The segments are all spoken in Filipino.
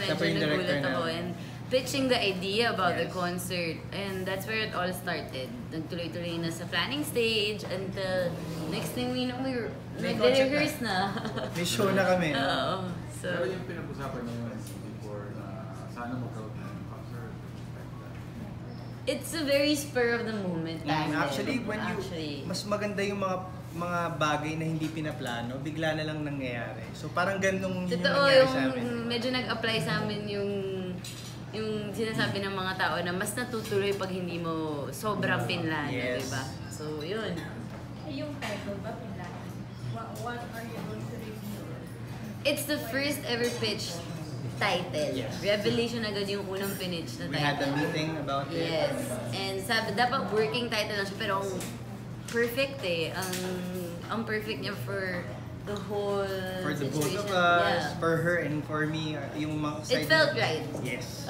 medyo nagulat ako. And pitching the idea about the concert. And that's where it all started. Nagtuloy-tuloy na sa planning stage until next thing we know, we nag-rehearse na. May show na kami. Oo. Pero yung pinag-usapan niyo before na sana magkaroon ng concert. It's a very spur of the moment time. Actually, mas maganda yung mga bagay na hindi pinaplano, bigla na lang nangyayari. So parang ganung yung nangyayari sa amin. Medyo nag-apply sa amin yung sinasabi ng mga tao na mas natutuloy pag hindi mo sobrang pinlano, diba? So, yun. Yung title ba pinlano? What are you going to review? It's the first ever pitch title. Yes. Revelation agad yung unang pinitch na title. We had a meeting about it. Yes. And sabi, dapat working title lang siya, pero ang perfect ang perfect niya for the whole for the situation. both of us, for her and for me, yung mga side. It felt right. Yes.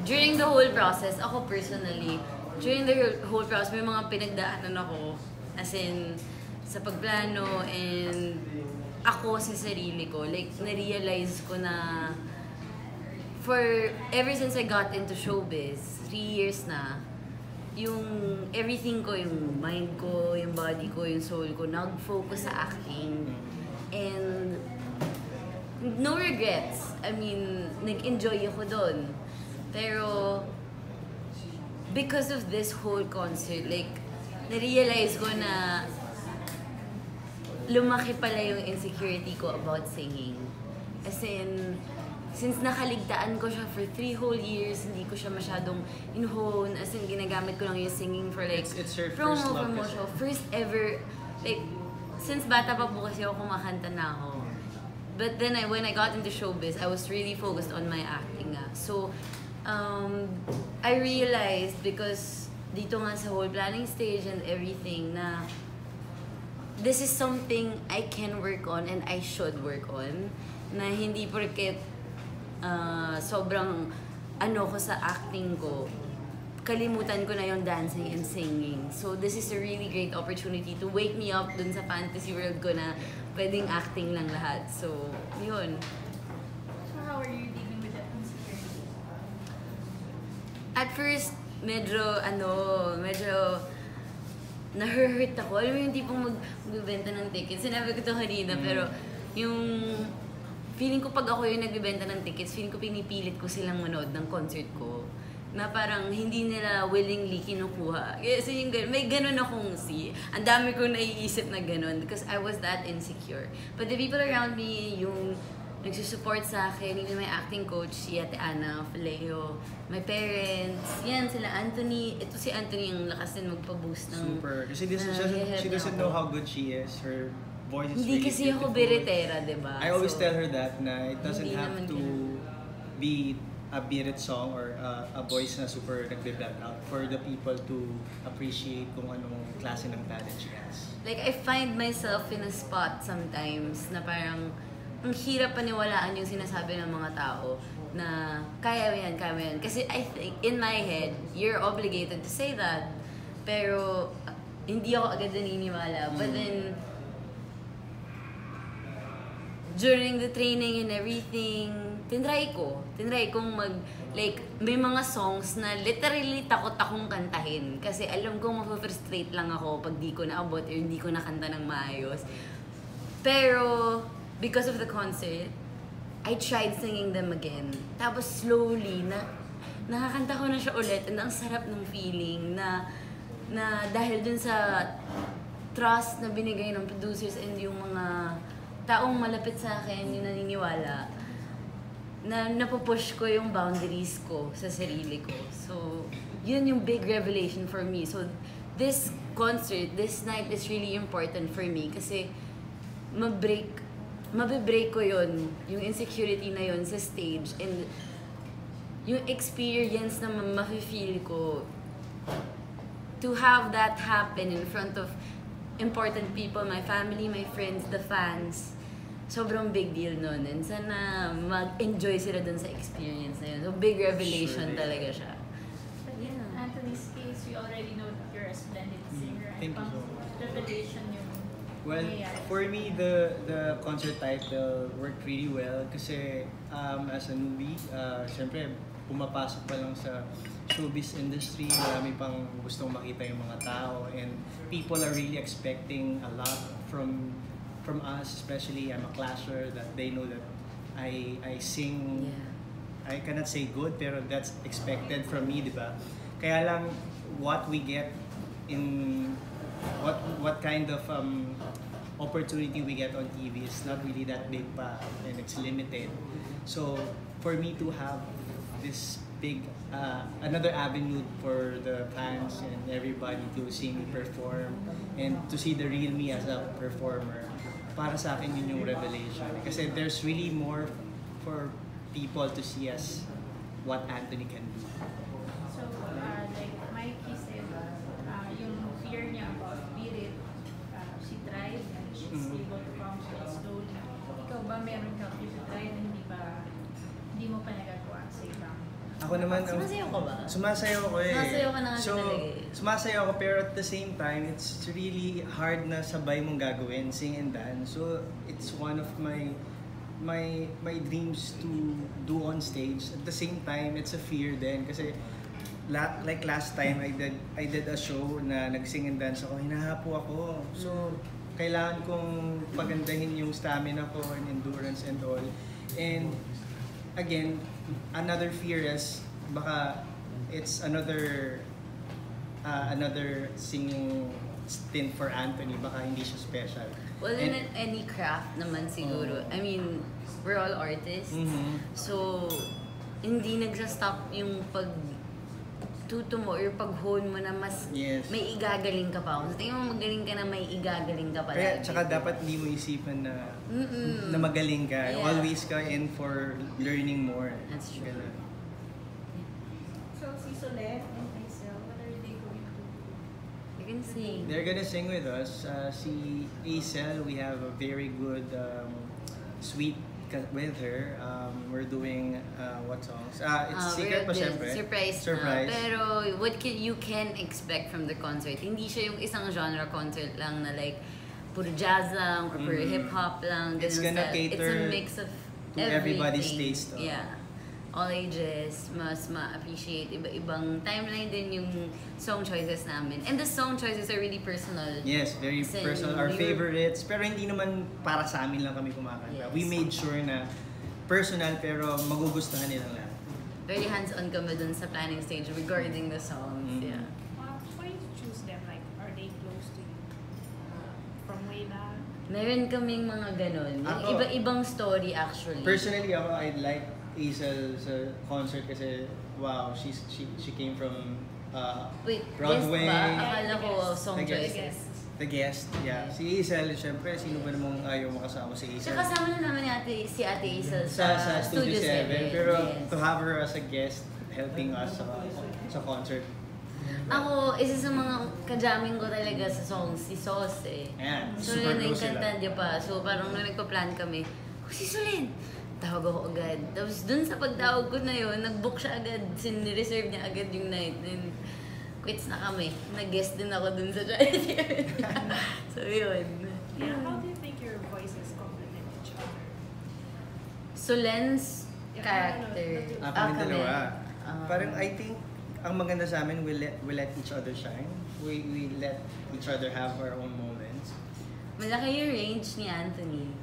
During the whole process, ako personally, during the whole process, may mga pinagdaanan ako, as in, sa pagplano, and ako sa sarili ko, like, na-realize ko na, ever since I got into showbiz, 3 years na, yung everything ko, yung mind ko, yung body ko, yung soul ko, nag-focus sa acting. And no regrets. I mean, nag-enjoy ako doon. Pero because of this whole concert, like, na-realize ko na lumaki pala yung insecurity ko about singing. As in, since nakaligtaan ko siya for 3 whole years, hindi ko siya masyadong in-hone. As in, ginagamit ko lang yung singing for like it's your promo. First ever, like, since bata pa po kasi ako kumakanta na ako. But then when I got into showbiz, I was really focused on my acting nga. So, I realized, because dito nga sa whole planning stage and everything, na this is something I can work on and I should work on. Na hindi porket sobrang ko sa acting ko, kalimutan ko na yung dancing and singing. So this is a really great opportunity to wake me up dun sa fantasy world ko na pwedeng acting lang lahat. So, yun. So how are you dealing with that insecurity? At first, medyo na-hurt ako. Alam mo yung tipong magbibenta ng tickets. Sinabi ko to kanina, pero yung feeling ko pag ako yung nagbibenta ng tickets, feeling ko pinipilit ko silang manood ng concert ko. Na parang hindi nila willingly kinukuha. Kasi yung may ganun akong ang dami kong naiisip na ganun because I was that insecure. But the people around me, yung nagsusupport sa akin, even my acting coach, si Ate Ana, Faleo, my parents, yan sila, Anthony. Ito si Anthony yung lakas din magpa-boost ng... Super. Kasi she doesn't know how good she is. Her voice is hindi really kasi beautiful. ako biretera, diba? I always tell her that na it doesn't have to be a biret song or a voice na super nagbe-black out for the people to appreciate kung anong klase ng talent she has. Like, I find myself in a spot sometimes na parang ang hirap paniwalaan yung sinasabi ng mga tao na kaya mo yan, kaya mo yan. Kasi I think, in my head, you're obligated to say that. Pero, hindi ako agad naniniwala. But then, during the training and everything, tinry kong may mga songs na literally takot akong kantahin. Kasi alam kong ma-frustrate lang ako pag di ko naabot or hindi ko nakanta ng maayos. Pero, because of the concert, I tried singing them again. Tapos slowly, nakakanta ko na siya ulit. And ang sarap ng feeling na dahil dun sa trust na binigay ng producers and yung mga taong malapit sa akin, yung naniniwala, na napupush ko yung boundaries ko sa sarili ko. So, yun yung big revelation for me. So, this concert, this night is really important for me kasi mabibreak ko yun, yung insecurity na yun sa stage and yung experience na mafe-feel ko to have that happen in front of important people, my family, my friends, the fans. Sobrang big deal nun. And sana mag-enjoy sila dun sa experience na yun. So, big revelation talaga siya. But in Anthony's case, we already know that you're a splendid singer. Thank you so much. Revelation yung Well, for me, the concert title worked really well kasi as a newbie, syempre pumapasok pa lang sa showbiz industry, marami pang gustong makita yung mga tao, and people are really expecting a lot from us, especially I'm a clasher, that they know that I sing. I cannot say good, pero that's expected from me, di ba? Kaya lang, what we get in what kind of opportunity we get on TV is not really that big pa, and it's limited. So for me to have this big another avenue for the fans and everybody to see me perform and to see the real me as a performer, para sa akin yun yung revelation. Kasi there's really more for people to see as what Anthony can do. So, like Mikey said, yung fear niya about Spirit, she tried and she's able to come slowly. Ikaw ba meron kang try na hindi mo pa nagagawa sa ibang? Ako naman, Sumasayaw ka ba? Sumasayaw ako eh. Sumasayaw ka na nga So, talaga eh. sumasayaw ako, pero at the same time, it's really hard na sabay mong gagawin, sing and dance. So, it's one of my dreams to do on stage. At the same time, it's a fear din kasi like last time I did a show na nag-sing and dance ako, hinahapo ako. So, kailangan kong pagandahin yung stamina ko and endurance and all. And again, another fear is baka it's another singing stint for Anthony, baka hindi siya special. Well, in any craft naman siguro. I mean, we're all artists. So, hindi nagsa-stop yung pagtuto mo or pag-hone mo na mas may igagaling ka pa. Kung tingin mo magaling ka na, may igagaling ka pa. Kaya tsaka dapat hindi mo isipan na magaling ka. Yeah. Always ka in for learning more. That's true. Ganun. So, si Solet and Aisel, what are they going to do? You can sing. They're gonna sing with us. Si Aisel, we have a very good suite with her. We're doing what songs? It's secret pa syempre. Surprise. Pero what you can expect from the concert, hindi siya yung isang genre concert lang na like puro jazz lang or puro hip-hop lang. It's gonna cater it's a mix of to everybody's taste. Yeah. All ages, mas ma-appreciate. Iba-ibang timeline din yung song choices namin. And the song choices are really personal. Yes, very personal. Our favorites. Pero hindi naman para sa amin lang kami kumakanta. Yes. We made sure na personal pero magugustuhan nilang lahat. Very hands-on kami dun sa planning stage regarding the songs. Yeah. Why did you choose them? Like, are they close to you? From way back? Meron kaming mga ganon. Yung Ako, iba-ibang story actually. Personally, ako, I'd like Hazel sa concert kasi wow, she came from Wait, Broadway. guest ba? Akala ko song The guest. choices. The guest, yeah. Si Hazel, syempre, sino ba namang ayaw makasama si Hazel? Siya kasama na namin si Ate Hazel sa Studio 7. Pero yes. to have her as a guest helping us sa concert. Ako, isa sa mga kajaming ko talaga sa songs, si Sos eh. Ayan, So super yun, close sila. niya pa. So parang nung nagpa-plan kami, si Solin! Tawag ako agad. Tapos dun sa pagtawag ko na yun, nag-book siya agad. Sin-reserve niya agad yung night. And quits na kami. Nag-guest din ako dun sa charity. So yun. Yeah. How do you think your voices complement each other? Solen's character. Kami dalawa. Um, Parang I think ang maganda sa amin, we let each other shine. We let each other have our own moments. Malaki yung range ni Anthony.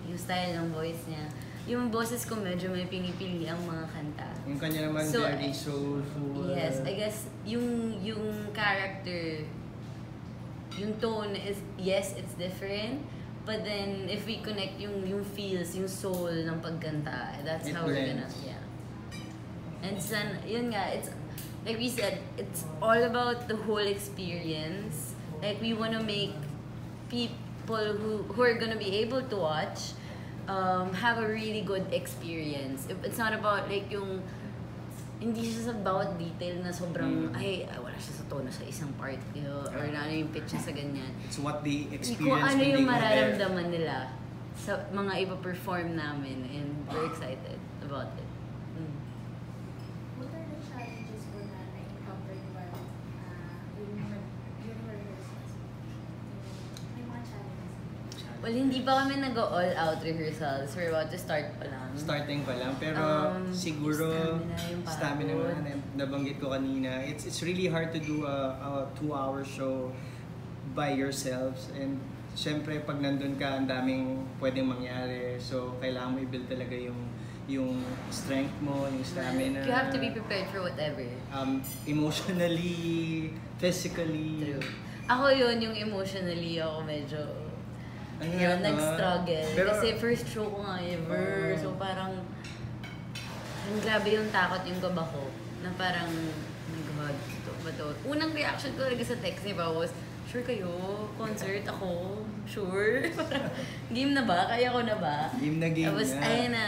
Yung style ng voice niya. Yung boses ko medyo may pinipili ang mga kanta. Yung kanya naman So, very soulful. Yes, I guess yung character, yung tone is, yes, it's different. But then, if we connect yung feels, yung soul ng pagkanta, that's how we're gonna, yeah. And yun nga, it's, like we said, it's all about the whole experience. Like, we wanna make people who are gonna be able to watch have a really good experience. It's not about like yung hindi siya sa bawat detail na sobrang ay wala siya sa tono sa isang part or ano yung pitch niya sa ganyan. It's what they experience Kung ano when yung they go there. mararamdaman nila sa mga ipa-perform namin, and we're excited about it. What are the challenges po na na-encountered while yung rehearsals? May mga challenges. Well, hindi pa kami nag-all out rehearsals. We're about to start pa lang. Starting pa lang, pero siguro stamina nga, nabanggit ko kanina. It's really hard to do a 2-hour show by yourselves, and syempre pag nandun ka, ang daming pwedeng mangyari. So kailangan mo i-build talaga yung strength mo, yung stamina. You have to be prepared for whatever. Emotionally, physically. True. Ako yun, yung emotionally ako medyo nag-struggle. Pero, kasi first show ko nga ever. So parang grabe yung takot, yung kaba ko. Na parang, oh my God, ito ba to? Unang reaction ko talaga sa text niya was, sure kayo? Concert ako? Sure? Game na ba? Kaya ko na ba? Game na game Tapos, na. ayun na.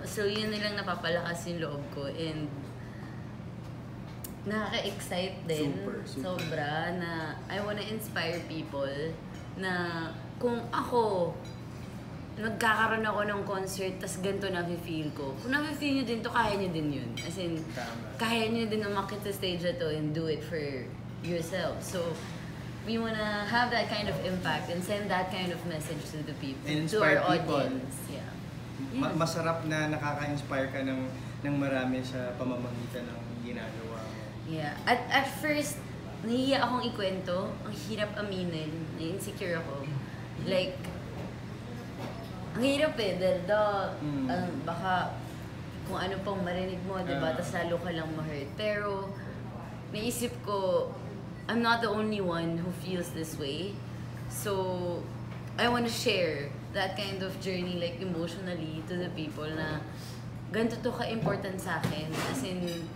So yun nilang napapalakas yung loob ko. And nakaka-excite din. Super. Sobra na I wanna inspire people na kung ako nagkakaroon ako ng concert tas ganito na-feel ko. Kung na-feel nyo din to, kaya nyo din yun. As in, kaya nyo din umakit sa stage na to and do it for yourself. So, we wanna have that kind of impact and send that kind of message to the people, and to our inspire people. audience. Yeah. Masarap na nakaka-inspire ka ng marami sa pamamagitan ng ginagawa mo. Yeah. At first, nahihiya akong ikwento. Ang hirap aminin. Na-insecure ako. Like, ang hirap dahil baka kung ano pang marinig mo, diba? Tas lalo ka lang ma-hurt. Pero, naisip ko, I'm not the only one who feels this way. So, I want to share that kind of journey, like emotionally, to the people na ganito to ka-important sa akin. As in,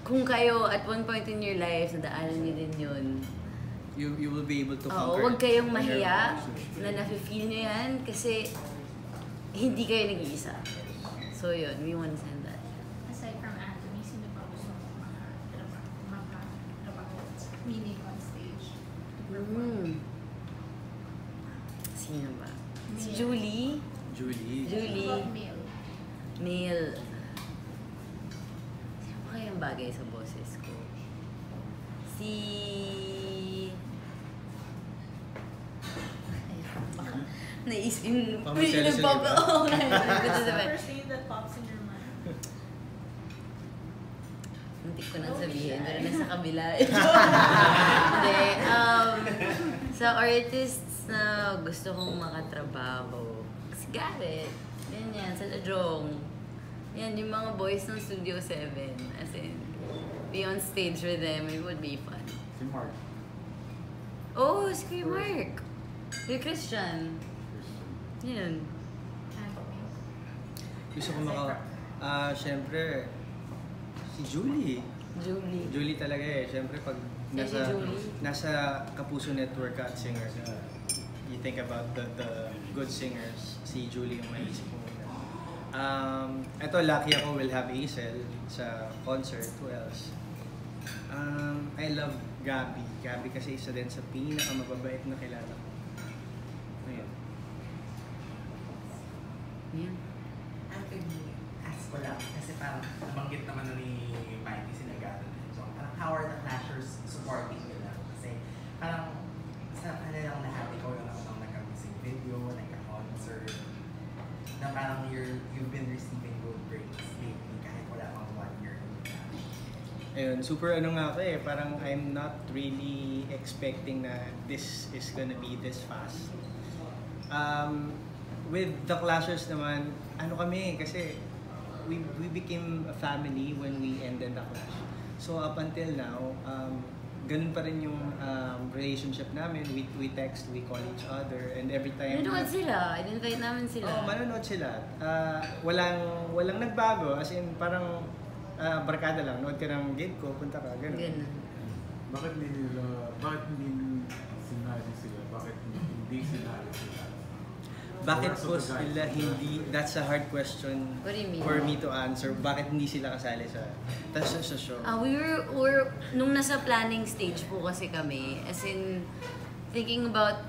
kung kayo at one point in your life, nadaanan niyo din yun. You will be able to conquer. Oo, huwag kayong mahiya na nafe-feel nyo yan kasi hindi kayo nag-iisa. So yun, we want to send that. Aside from anatomy, sino pa gusto mo makatrabaho? Meaning on stage. Sino ba? Si Julie. Male. Male. Sino ba kayang bagay sa boses ko? Si... Naisip... Pamiseli-seli ba? Oo. What's the first name that pops in your mind? Hindi ko nang sabihin, pero nasa kabila. Hindi. Sa artists na gusto kong makatrabaho, si Garrett, yan, sa Jong. Yan, yung mga boys ng Studio 7. As in, be on stage with them, it would be fun. Si Mark. Oh, si Kuya Mark. Si Christian. Yan. Anatomy. Gusto ko syempre, si Julie. Julie talaga eh. Syempre pag Si Julie. nasa Kapuso Network at singers, you think about the good singers, si Julie yung maisip mo muna. Ito, lucky ako will have Hazel sa concert. Who else? I love Gabby. Gabby kasi isa din sa pinakamababait na kilala ko. Ayun. Yan. Anthony, ask ko lang, kasi parang nabanggit naman na ni Mikey sinagado din. So, parang how are the Clashers supporting nila? Kasi parang sa kanilang lahat, ikaw yung unang nagka-music video, nagka-concert, na parang you've been receiving good breaks lately kahit wala pang 1 year. Ayun, super nga ako eh. Parang I'm not really expecting na this is gonna be this fast. With the Clashers naman, kami, kasi we became a family when we ended the Clash. So up until now, ganun pa rin yung relationship namin. We text, we call each other, and every time... Manonood sila. In-invite namin sila. Oo, manonood sila. Walang nagbago. As in, parang barkada lang. Nood ka ng gig ko, punta ka, ganun. Ganun. Bakit hindi sinali sila? Bakit hindi sinali sila? Bakit po sila hindi... That's a hard question What do you mean? for me to answer. Bakit hindi sila kasali sa show? We were nung nasa planning stage po kasi kami, as in, thinking about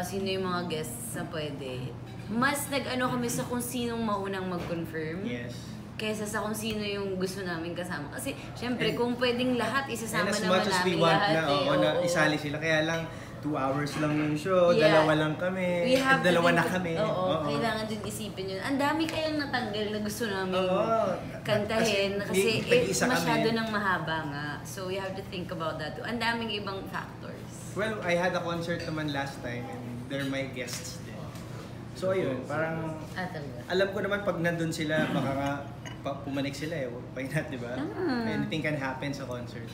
sino yung mga guests na pwede. Mas nag-ano kami sa kung sinong maunang mag-confirm. Yes. Kaysa sa kung sino yung gusto namin kasama. Kasi, syempre, kung pwedeng lahat, isasama and as naman much as we namin want lahat. na, na isali sila. Kaya lang, 2 hours lang yung show, Yeah. dalawa lang kami, We have to dalawa na think- kami. Oo, kailangan din isipin yun. Ang dami kayang natanggal na gusto namin Oo. kantahin. Kasi Tag-isa kami. masyado nang mahaba nga. So we have to think about that too. Ang daming ibang factors. Well, I had a concert naman last time and they're my guests din. So ayun, parang Talaga. alam ko naman pag nandun sila, baka nga pumanik sila eh. Why not, di ba? Anything can happen sa concert.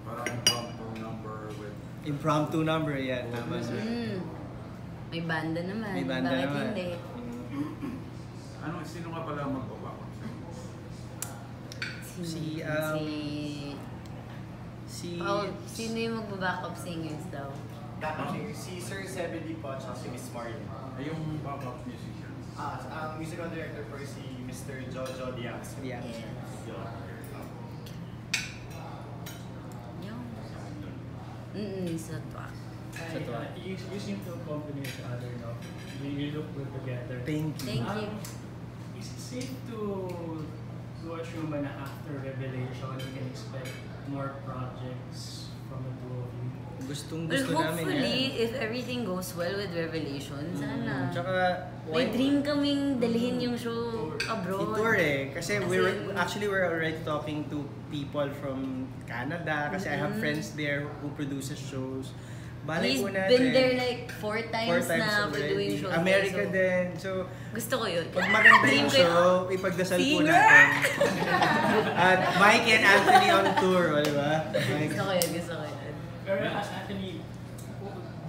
Parang Impromptu number, yeah. Tama. May banda naman. May banda Bakit naman. hindi? Sino nga pala magbabakot? Sino yung magba-backup singers daw? Si Sir Zebedee po at si Miss Marley. Ay, yung backup musicians. Ang musical director po si Mr. Jojo Diaz. Yeah. Yes. Sa twa. You seem to accompany each other, no? You look good together. Thank you. Thank you. Is it safe to watch Human after Revelation? We can expect more projects from the two of you. Gustong Well, gusto namin hopefully, yan. if everything goes well with Revelation, sana. Tsaka, May dream kaming dalhin yung show abroad. I-tour eh. Kasi As we're already talking to people from Canada. Kasi I have friends there who produces shows. Balay He's po natin. been there like 4 times, na for already. doing shows. America so, din. So, gusto ko yun. pag maganda Dream yung ko yun. show, ipagdasal po Singer! natin. At Mikee and Anthony on tour, di ba? Gusto ko yun, gusto ko yun. Pero as Anthony,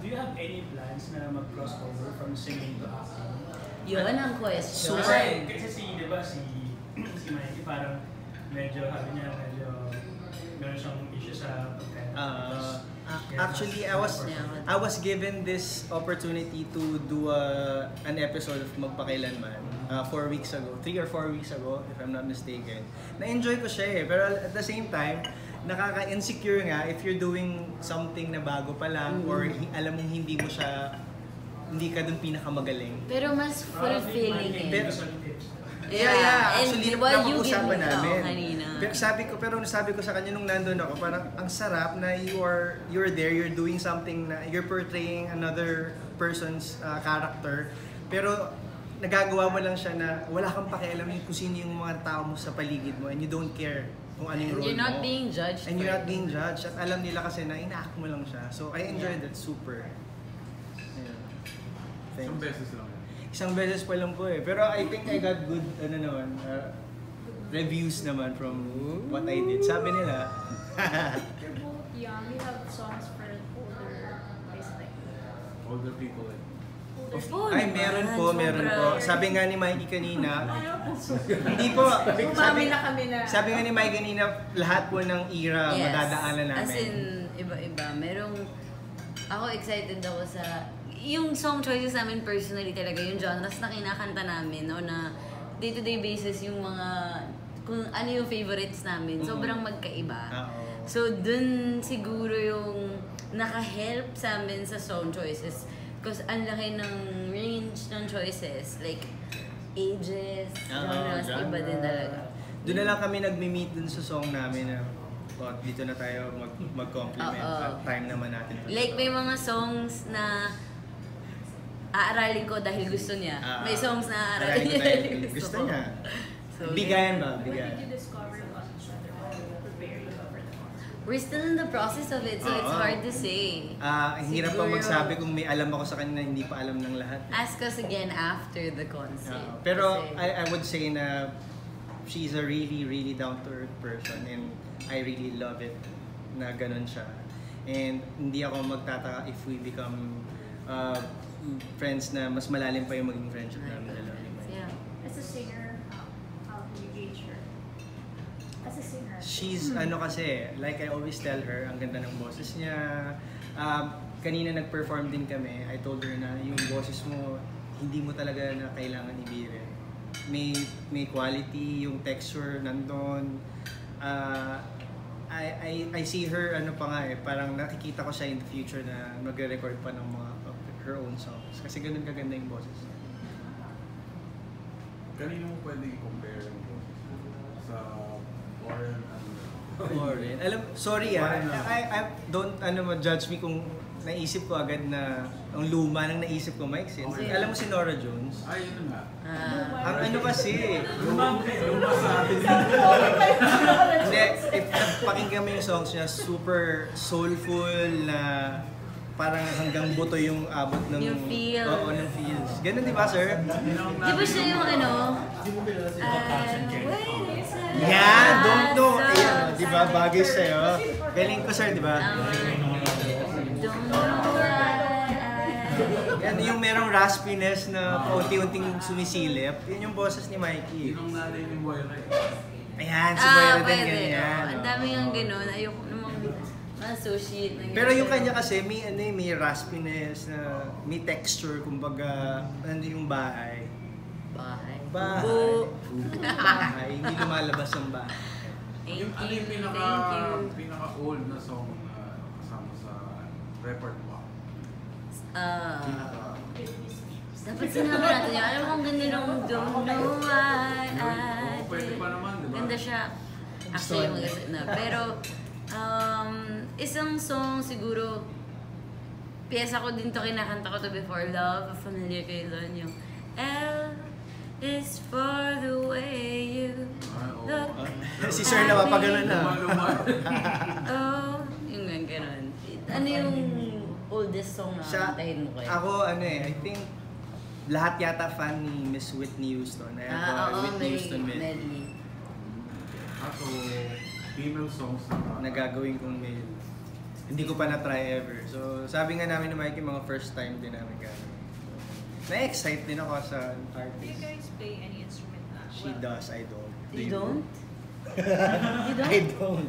do you have any plans na mag-crossover from singing to acting? Yun ang question. Kasi di ba, si Mikey parang medyo, sabi niya, meron siyang issue sa pagkanta. Actually, I was given this opportunity to do an episode of Magpakailanman 4 weeks ago, 3 or 4 weeks ago, if I'm not mistaken. Na-enjoy ko siya eh, pero at the same time, nakaka-insecure nga if you're doing something na bago pa lang or alam mong hindi ka dun pinakamagaling. Pero mas fulfilling eh. Pero- tips. Yeah. And Actually, while you napag-usapan give me namin. kanina. Pero sabi ko sa kanya nung nandun ako, parang ang sarap na you're there, you're doing something na you're portraying another person's character. Pero nagagawa mo lang siya na wala kang pakialam kung sino yung mga tao mo sa paligid mo and you don't care kung ano yung role mo. You're not being judged. And you're for not it. being judged. At alam nila kasi na ina-act mo lang siya. So I enjoyed that super. Ayun. Isang Thanks. beses lang yan. Isang beses pa lang po eh. Pero I think I got good, reviews naman from what I did. Sabi nila, You're both young. You have songs for older guys like Older people eh. Oo ay meron po. Sabi nga ni Mikey kanina, hindi po. Umami na kami na. Sabi nga ni Mikey kanina, lahat po ng era madadaanan namin. As in, iba-iba. Ako excited ako sa, yung song choices namin personally talaga, yung genres na kinakanta namin, o na day-to-day basis yung mga, kung ano yung favorites namin, sobrang magkaiba. So, dun siguro yung naka-help sa amin sa song choices. Because ang laki ng range ng choices, like ages, genres, iba din talaga. Doon na lang kami nagmi-meet dun sa song namin na dito na tayo mag-compliment at time naman natin. Like may mga songs na aaralin ko dahil gusto niya. May songs na aaralin niya dahil gusto niya. So, Bigayan ba? When did Bigayan. you discover about each other while you were preparing for the concert? we're still in the process of it, so it's hard to say. Ang hirap pa Siguro, magsabi kung may alam ako sa kanya na hindi pa alam ng lahat. ask us again after the concert. Pero Kasi, I would say na she's a really, really down-to-earth person and I really love it na ganun siya. And hindi ako magtataka if we become friends na mas malalim pa yung maging friendship namin dalawa. yeah. As a singer, how do you gauge her? As a singer. She's ano kasi, like I always tell her, ang ganda ng boses niya. Kanina nag-perform din kami, I told her na yung boses mo, hindi mo talaga na kailangan ibirin. May quality, yung texture nandun. I see her, ano pa nga eh, parang nakikita ko siya in the future na magre-record pa ng mga her own songs. Kasi ganun kaganda yung boses niya. Kanino mo pwede i-compare yung boses sa foreign and Sorry. Sorry I don't judge me kung naisip ko agad na, ang luma ng naisip ko, Mike, since, alam mo si Nora Jones? Ay, yun nga. Ang ano kasi, Luma sa atin. hindi, if pakinggan mo yung songs niya, super soulful na parang hanggang buto yung abot ng... Yung feel. Oo, ng feels. Ganun, di ba, sir? Di ba siya yung ano? Yeah, don't know. Ayan, di ba, bagay sa'yo. Galing ko, sir, di ba? Don't know Yan, yung merong raspiness na paunti-unting sumisilip, yun yung boses ni Mikee. Yun ang nanay ni Moira. Ayan, si Moira din pwede. ganyan. Ang dami yung gano'n. Ayoko namang ma-associate na Pero yung kanya kasi, may, ano, may raspiness, na may texture, kumbaga, ano yung bahay. Bahay. Bahay. Bahay. Hindi lumalabas ang bahay. Yung ano yung pinaka-old na song na kasama sa repertoire? Dapat sinama natin yun. Alam mo kung ganda nung Don't Know Why I Pwede pa naman, di ba? Ganda siya. Actually, mag-isip na. Pero, isang song siguro, piyesa ko din to, kinakanta ko to before Love. Familiar kayo doon yung L is for the way you look. Si Sir na mapagano na. Oh, yung gano'n. Ano yung oldest song na kantahin mo kayo? Ako, ano I think, lahat yata fan ni Miss Whitney Houston. Whitney Houston medley. Ako, female songs na gagawin kong male. Hindi ko pa na-try ever. So, sabi nga namin ni Mikey, mga first time din namin gagawin. Na-excite din ako sa Do you artist. guys play any instrument na? She does, I don't. You don't? You don't? I don't.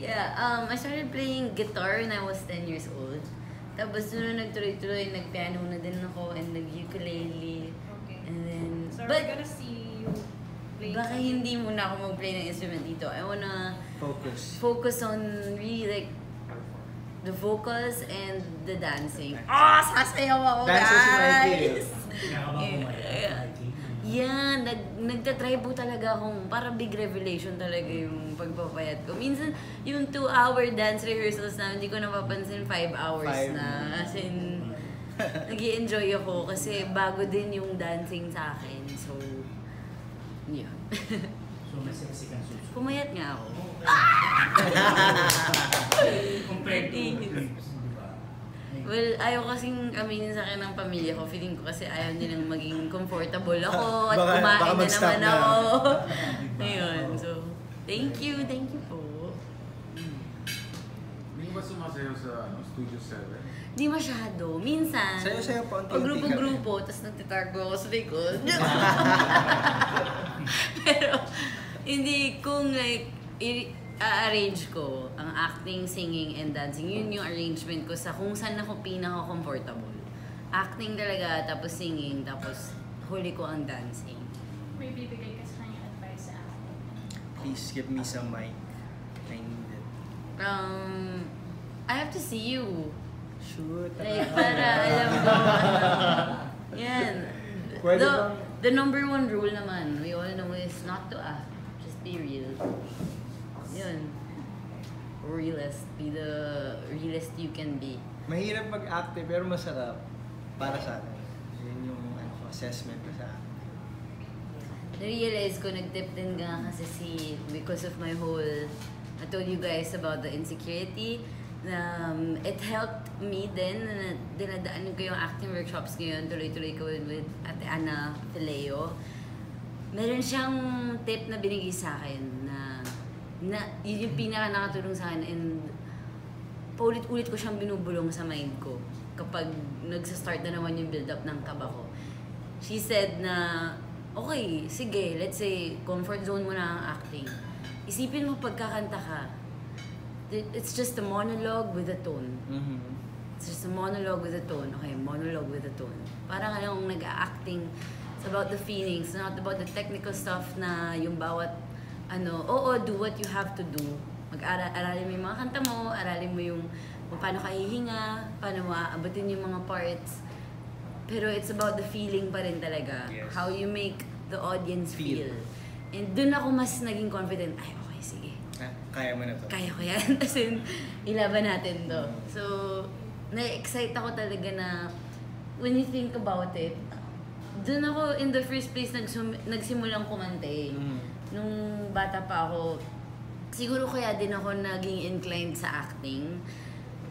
Yeah, I started playing guitar when I was 10 years old. Tapos nung nagtuloy-tuloy, nagpiano na din ako and nag-ukulele. Okay. And then, So but we're gonna see you play baka hindi muna ako mag-play ng instrument dito. I wanna focus on really like the vocals and the dancing. Sasayaw ako, Dancer si Mikey. guys! Yan, nagtatry po talaga akong, para big revelation talaga yung pagpapayat ko. Minsan, yung 2-hour dance rehearsals na, hindi ko napapansin 5 hours na. As in, nag-i-enjoy ako kasi bago din yung dancing sa akin. So, yeah. So, masaya kang susunod. Pumayat nga ako. Compared to clips, di ba? Well, ayaw kasing aminin sa akin ng pamilya ko. Feeling ko kasi ayaw nilang maging comfortable ako at kumain na naman ako. Ayun, so, thank you po. Hindi ba sumasayaw sa Studio 7? Di masyado. Minsan, Sayo-sayo pa pag grupo-grupo, tapos nagtitargo ako sa likod. Pero, hindi kung like, i-arrange ko ang acting, singing, and dancing. Yun yung arrangement ko sa kung saan ako pinaka-comfortable. Acting talaga, tapos singing, tapos huli ko ang dancing. May bibigay ka sa kanya advice sa akin. Please give me some mic. I need it. I have to see you. Shoot. Like, para alam ko, yan. Pwede The, bang- the number one rule naman, we all know is not to act. Just be real. Yun. Realist. Be the realest you can be. Mahirap mag-act pero masarap. Para sa akin. Yun yung assessment ko sa akin. Na-realize ko, nag-tip din nga kasi because of my whole, I told you guys about the insecurity. It helped me din na dinadaanan ko yung acting workshops ngayon. Tuloy-tuloy ko with Ate Ana Fileo. Meron siyang tip na binigay sa akin na yun yung pinaka nakatulong sa akin and paulit-ulit ko siyang binubulong sa mind ko kapag nagsa-start na naman yung build-up ng kaba ko. She said na, okay, sige, let's say, comfort zone mo na ang acting. Isipin mo pagkakanta ka, it's just a monologue with a tone. Mm-hmm. It's just a monologue with a tone. Okay, monologue with a tone. Parang anong nag-acting, it's about the feelings, not about the technical stuff na yung bawat, do what you have to do. Aralin mo yung mga kanta mo, aralin mo yung kung paano ka hihinga, paano mo aabatin yung mga parts. Pero it's about the feeling pa rin talaga. Yes. How you make the audience feel. And dun ako mas naging confident, ay okay, sige. Kaya mo na to. Kaya ko yan. As in, ilaban natin to. So, na-excite ako talaga na when you think about it, dun ako in the first place nagsimulang kumante. Nung bata pa ako, siguro kaya din ako naging inclined sa acting.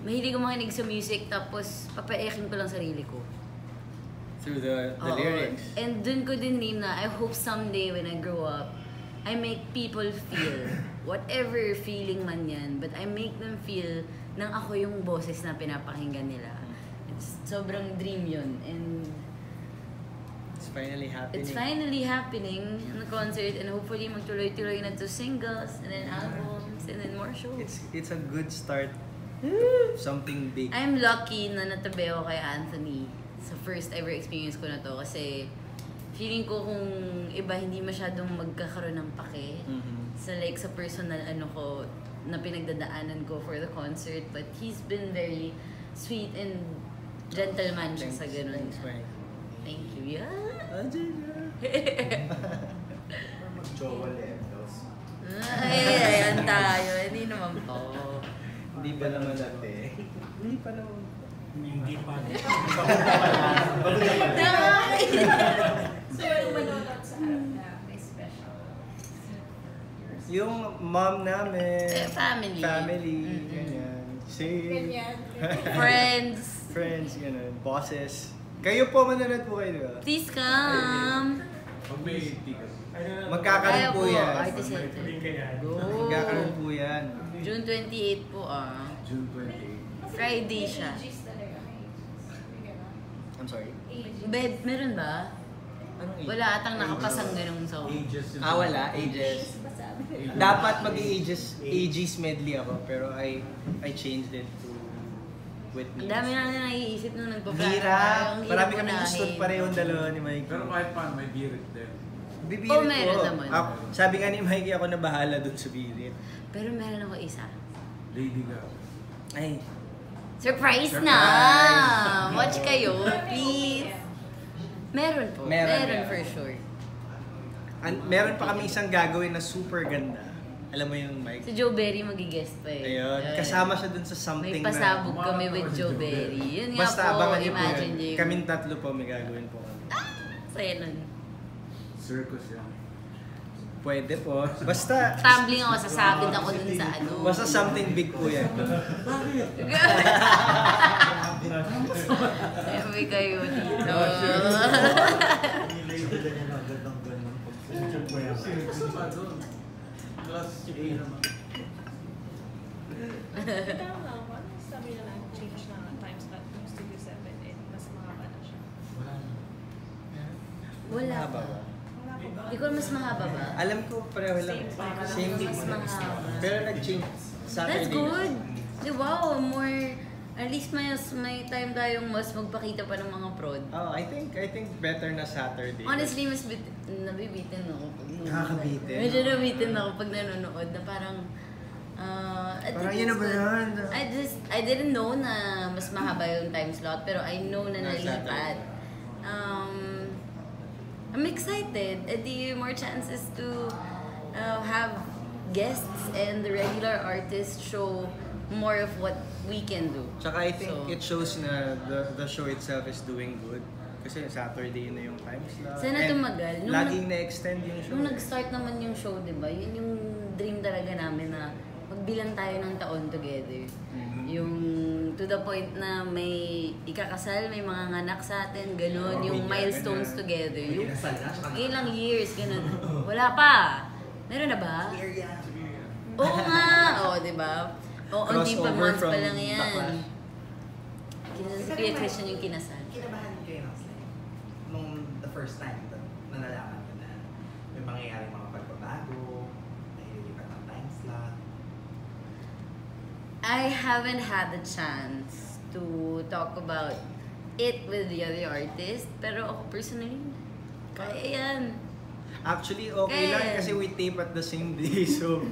Mahilig ako makinig sa music, tapos papaikin ko lang sarili ko. Through the lyrics. And dun ko din name na, I hope someday when I grow up, I make people feel, whatever feeling man yan, but I make them feel nang ako yung boses na pinapakinggan nila. It's sobrang dream yun. And it's finally happening. It's finally happening in the concert, and hopefully magtuloy-tuloy na to singles, and then albums, and then more shows. It's a good start. Something big. I'm lucky na natabi ako kay Anthony sa first ever experience ko na to, kasi feeling ko kung iba hindi masyadong magkakaroon ng pake sa like sa personal ano ko na pinagdadaanan ko for the concert, but he's been very sweet and gentleman siya sa ganun. Thank you. Yeah. Mag-jowa levels. Ayan tayo. Hindi naman po. Hindi pa naman dati. Hindi pa naman. Hindi pa. So, yung manonood sa harap na may special Yung mom namin. Family. Ganyan. Same. ganyan. Friends. Ganun. Bosses. Kayo po, manonood po kayo, diba? Please come. Pag may ticket. Magkakaroon po yan. Artist Center. Go. Magkakaroon po yan. June 28 po June 28. Friday siya. Ages talaga. May gano'n. I'm sorry? Bed, meron ba? Anong age? Wala atang nakapasang ganung song. Ages yun. Wala. Ages. Dapat mag-ages medley ako, pero I changed it to with Ang me. dami natin naiisip nung nagpa-plan. Hirap. Ang hirap Marami kami unahin. gusto parehong dalawa ni Mikey. Pero kahit paano, may birit din. Bibirit Oh, meron ko. naman. Sabi nga ni Mikey, ako na bahala dun sa birit. Pero meron ako isa. Lady Gaga. Ay, Surprise na! Surprise! Watch kayo, please. Meron po. Meron for sure. meron pa kami isang gagawin na super ganda. Alam mo yung Mike? Si Joe Berry magigest pa eh. Ayun, kasama siya dun sa something May pasabog kami with Joe Berry. Yun nga Basta po, abangan niyo po imagine yun. niyo. Kaming tatlo po may gagawin po kami. Saya nun. Circus yan. Pwede po. Basta, Tumbling ako, sasabit ako dun sa ano. basta something big po yan. Sabi kayo dito. Circus pa doon. Plus A naman. Tama lang po. Sabi na lang, change na time slot ng Studio 7 and mas mahaba na siya. Wala Mahaba pa. ba? Di ko mas mahaba ba? Alam ko pareho lang. Same Mas mahaba. Pero nag-change Saturday. That's good. Di wow, more, at least may time tayong mas magpakita pa ng mga prod. Oh, I think better na Saturday. Honestly, mas nabibitin ako pag nanonood. Nakakabitin? Medyo nabitin ako pag nanonood na parang Parang yun na ba yan? I didn't know na mas mahaba yung time slot, pero I know na nalipat. I'm excited. Di more chances to have guests and the regular artists show more of what we can do. Tsaka I think it shows na the show itself is doing good. Kasi Saturday na yung time slot. Sana And tumagal. Laging na-extend yung show. Nung nag-start naman yung show, di ba? Yun yung dream talaga namin na magbilang tayo ng taon together. Yung to the point na may ikakasal, may mga nganak sa atin, ganun. Yung milestones together. Yung ilang years, ganun. Wala pa. Meron na ba? Oo nga. Oo, di ba? Oo, hindi pa Crossover months pa from lang yan. Backlash. Si Kuya Christian yung kinasal. Kinabahan kayo nung the first time na nalaman ko na may mangyayari mga pagbabago, nahihilipat ng time slot. I haven't had the chance to talk about it with the other artists, pero ako personally, kaya yan. Actually, okay lang Kaya- kasi we tape at the same day. So,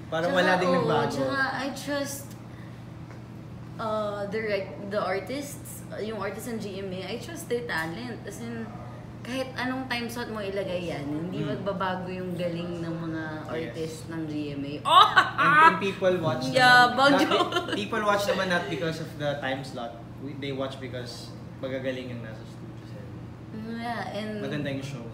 parang wala ding nagbago. Tsaka I trust the artists, yung artists ng GMA, I trust their talent. As in, kahit anong time slot mo ilagay yan, hindi magbabago yung galing ng mga artist ng GMA. Oh! And people watch Yeah, people watch naman not because of the time slot. They watch because magagaling yung nasa studio 7. Yeah, and Maganda yung show.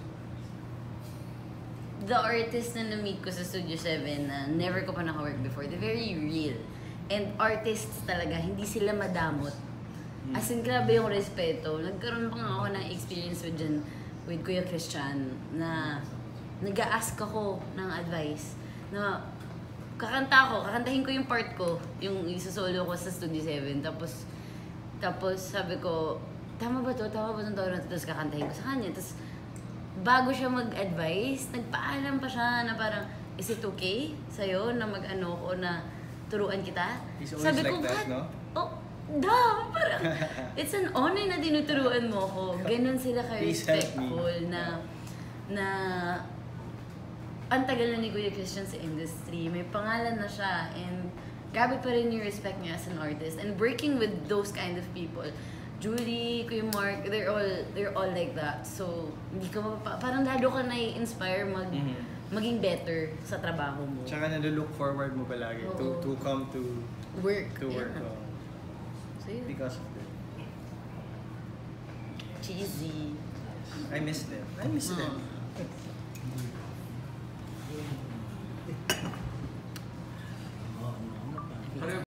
the artist na na-meet ko sa Studio 7 na never ko pa naka-work before, they're very real. And artists talaga, hindi sila madamot. As in, grabe yung respeto. Nagkaroon pa nga ako ng experience with Kuya Christian na nag-a-ask ako ng advice na kakantahin ko yung part ko, yung isa-solo ko sa Studio 7. Tapos sabi ko, tama ba to? Tama ba itong tawag na to? Tapos kakantahin ko sa kanya. Tapos bago siya mag-advise, nagpaalam pa siya na parang, is it okay sa'yo na mag-ano ko na turuan kita? He's always Sabi like ko, that, what? no? Oh, parang, it's an honor na tinuturuan mo ko. Ganon sila ka-respectful na ang tagal na ni Kuya Christian sa industry. May pangalan na siya and grabe pa rin yung respect niya as an artist. And working with those kind of people, Julie, Kuya Mark, they're all like that. So, hindi ka parang lalo ka na-inspire maging better sa trabaho mo. Tsaka na-look forward mo palagi to come to work. Yeah. So, yun. Because of that. Cheesy. I miss them.